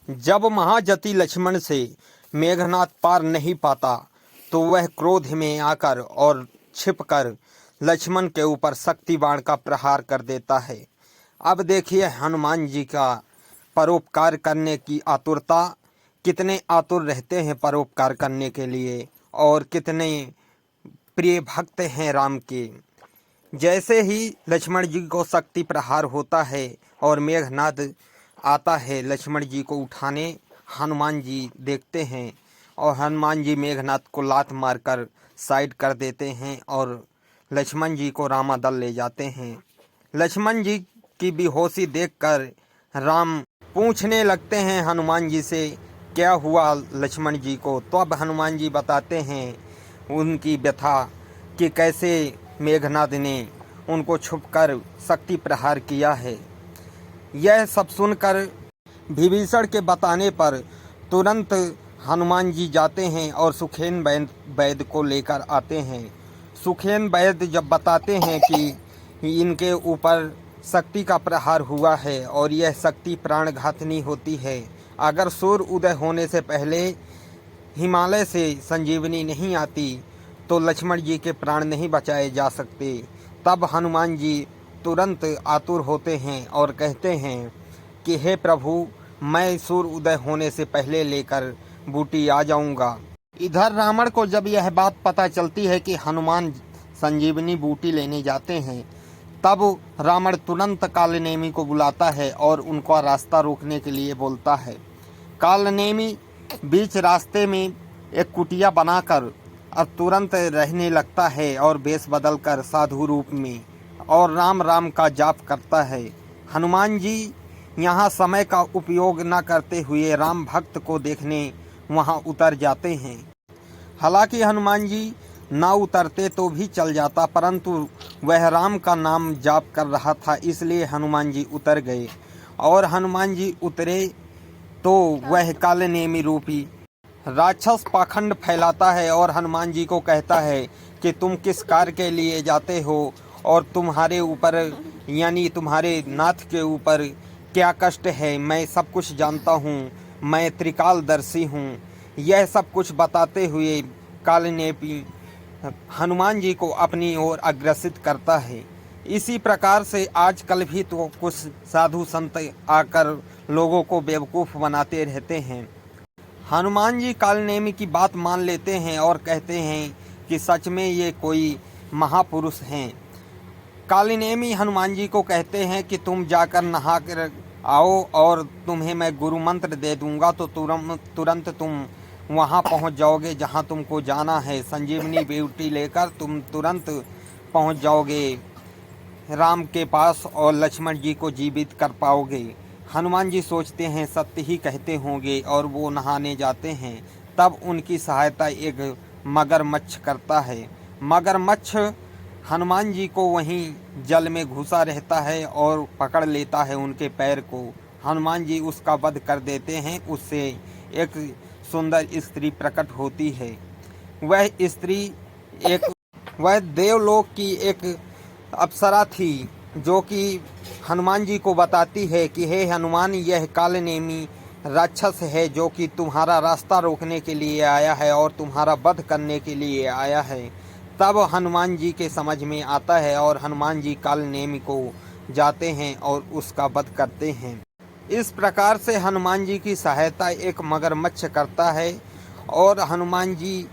जब महाजति लक्ष्मण से मेघनाद पार नहीं पाता तो वह क्रोध में आकर और छिपकर लक्ष्मण के ऊपर शक्ति बाण का प्रहार कर देता है। अब देखिए हनुमान जी का परोपकार करने की आतुरता, कितने आतुर रहते हैं परोपकार करने के लिए और कितने प्रिय भक्त हैं राम के। जैसे ही लक्ष्मण जी को शक्ति प्रहार होता है और मेघनाद आता है लक्ष्मण जी को उठाने, हनुमान जी देखते हैं और हनुमान जी मेघनाद को लात मारकर साइड कर देते हैं और लक्ष्मण जी को रामादल ले जाते हैं। लक्ष्मण जी की बेहोशी देखकर राम पूछने लगते हैं हनुमान जी से, क्या हुआ लक्ष्मण जी को। तो अब हनुमान जी बताते हैं उनकी व्यथा कि कैसे मेघनाद ने उनको छुपकर शक्ति प्रहार किया है। यह सब सुनकर विभीषण के बताने पर तुरंत हनुमान जी जाते हैं और सुखेन वैद्य को लेकर आते हैं। सुखेन वैद्य जब बताते हैं कि इनके ऊपर शक्ति का प्रहार हुआ है और यह शक्ति प्राणघातनी होती है, अगर सूर्य उदय होने से पहले हिमालय से संजीवनी नहीं आती तो लक्ष्मण जी के प्राण नहीं बचाए जा सकते। तब हनुमान जी तुरंत आतुर होते हैं और कहते हैं कि हे प्रभु, मैं सूर्य उदय होने से पहले लेकर बूटी आ जाऊंगा। इधर रावण को जब यह बात पता चलती है कि हनुमान संजीवनी बूटी लेने जाते हैं, तब रावण तुरंत कालनेमी को बुलाता है और उनका रास्ता रोकने के लिए बोलता है। कालनेमी बीच रास्ते में एक कुटिया बनाकर अब तुरंत रहने लगता है और वेश बदलकर साधु रूप में और राम राम का जाप करता है। हनुमान जी यहाँ समय का उपयोग न करते हुए राम भक्त को देखने वहाँ उतर जाते हैं। हालांकि हनुमान जी ना उतरते तो भी चल जाता, परंतु वह राम का नाम जाप कर रहा था, इसलिए हनुमान जी उतर गए। और हनुमान जी उतरे तो वह कालनेमी रूपी राक्षस पाखंड फैलाता है और हनुमान जी को कहता है कि तुम किस कार्य के लिए जाते हो और तुम्हारे ऊपर यानी तुम्हारे नाथ के ऊपर क्या कष्ट है, मैं सब कुछ जानता हूँ, मैं त्रिकालदर्शी हूँ। यह सब कुछ बताते हुए कालनेमी हनुमान जी को अपनी ओर अग्रसित करता है। इसी प्रकार से आजकल भी तो कुछ साधु संत आकर लोगों को बेवकूफ़ बनाते रहते हैं। हनुमान जी कालनेमी की बात मान लेते हैं और कहते हैं कि सच में ये कोई महापुरुष हैं। कालनेमी हनुमान जी को कहते हैं कि तुम जाकर नहा कर आओ और तुम्हें मैं गुरु मंत्र दे दूंगा तो तुरंत तुम वहां पहुंच जाओगे जहां तुमको जाना है। संजीवनी बूटी लेकर तुम तुरंत पहुंच जाओगे राम के पास और लक्ष्मण जी को जीवित कर पाओगे। हनुमान जी सोचते हैं सत्य ही कहते होंगे और वो नहाने जाते हैं। तब उनकी सहायता एक मगरमच्छ करता है। मगरमच्छ हनुमान जी को वहीं जल में घुसा रहता है और पकड़ लेता है उनके पैर को। हनुमान जी उसका वध कर देते हैं। उससे एक सुंदर स्त्री प्रकट होती है। वह स्त्री वह देवलोक की एक अप्सरा थी जो कि हनुमान जी को बताती है कि हे हनुमान, यह कालनेमी राक्षस है जो कि तुम्हारा रास्ता रोकने के लिए आया है और तुम्हारा वध करने के लिए आया है। तब हनुमान जी के समझ में आता है और हनुमान जी कालनेमी को जाते हैं और उसका वध करते हैं। इस प्रकार से हनुमान जी की सहायता एक मगरमच्छ करता है और हनुमान जी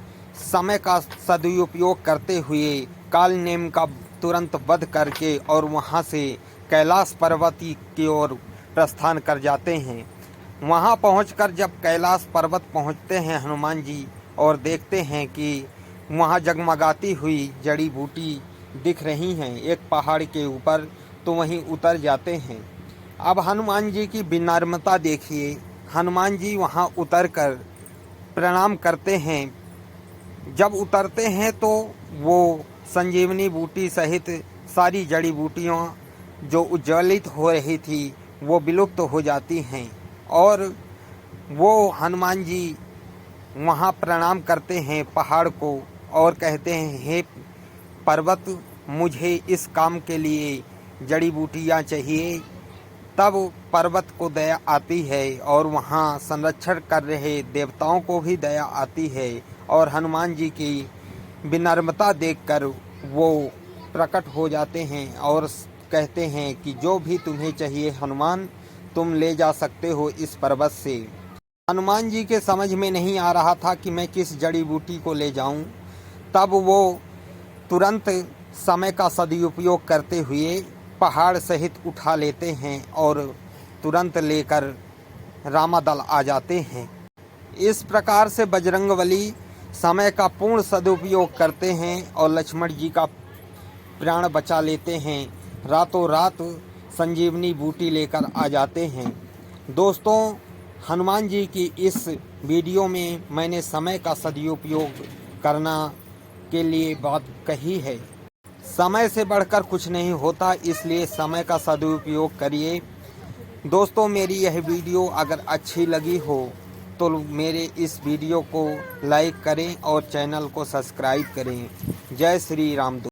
समय का सदुपयोग करते हुए कालनेमी का तुरंत वध करके और वहाँ से कैलाश पर्वती की ओर प्रस्थान कर जाते हैं। वहाँ पहुंचकर जब कैलाश पर्वत पहुंचते हैं हनुमान जी और देखते हैं कि वहाँ जगमगाती हुई जड़ी बूटी दिख रही हैं एक पहाड़ के ऊपर, तो वहीं उतर जाते हैं। अब हनुमान जी की विनम्रता देखिए। हनुमान जी वहाँ उतरकर प्रणाम करते हैं। जब उतरते हैं तो वो संजीवनी बूटी सहित सारी जड़ी बूटियाँ जो उज्ज्वलित हो रही थी वो विलुप्त हो जाती हैं और वो हनुमान जी वहाँ प्रणाम करते हैं पहाड़ को और कहते हैं हे पर्वत, मुझे इस काम के लिए जड़ी बूटियाँ चाहिए। तब पर्वत को दया आती है और वहाँ संरक्षण कर रहे देवताओं को भी दया आती है और हनुमान जी की विनम्रता देखकर वो प्रकट हो जाते हैं और कहते हैं कि जो भी तुम्हें चाहिए हनुमान, तुम ले जा सकते हो इस पर्वत से। हनुमान जी के समझ में नहीं आ रहा था कि मैं किस जड़ी बूटी को ले जाऊं। तब वो तुरंत समय का सदुपयोग करते हुए पहाड़ सहित उठा लेते हैं और तुरंत लेकर रामादल आ जाते हैं। इस प्रकार से बजरंगबली समय का पूर्ण सदुपयोग करते हैं और लक्ष्मण जी का प्राण बचा लेते हैं। रातों रात संजीवनी बूटी लेकर आ जाते हैं। दोस्तों, हनुमान जी की इस वीडियो में मैंने समय का सदुपयोग करना के लिए बात कही है। समय से बढ़कर कुछ नहीं होता, इसलिए समय का सदुपयोग करिए। दोस्तों, मेरी यह वीडियो अगर अच्छी लगी हो तो मेरे इस वीडियो को लाइक करें और चैनल को सब्सक्राइब करें। जय श्री राम।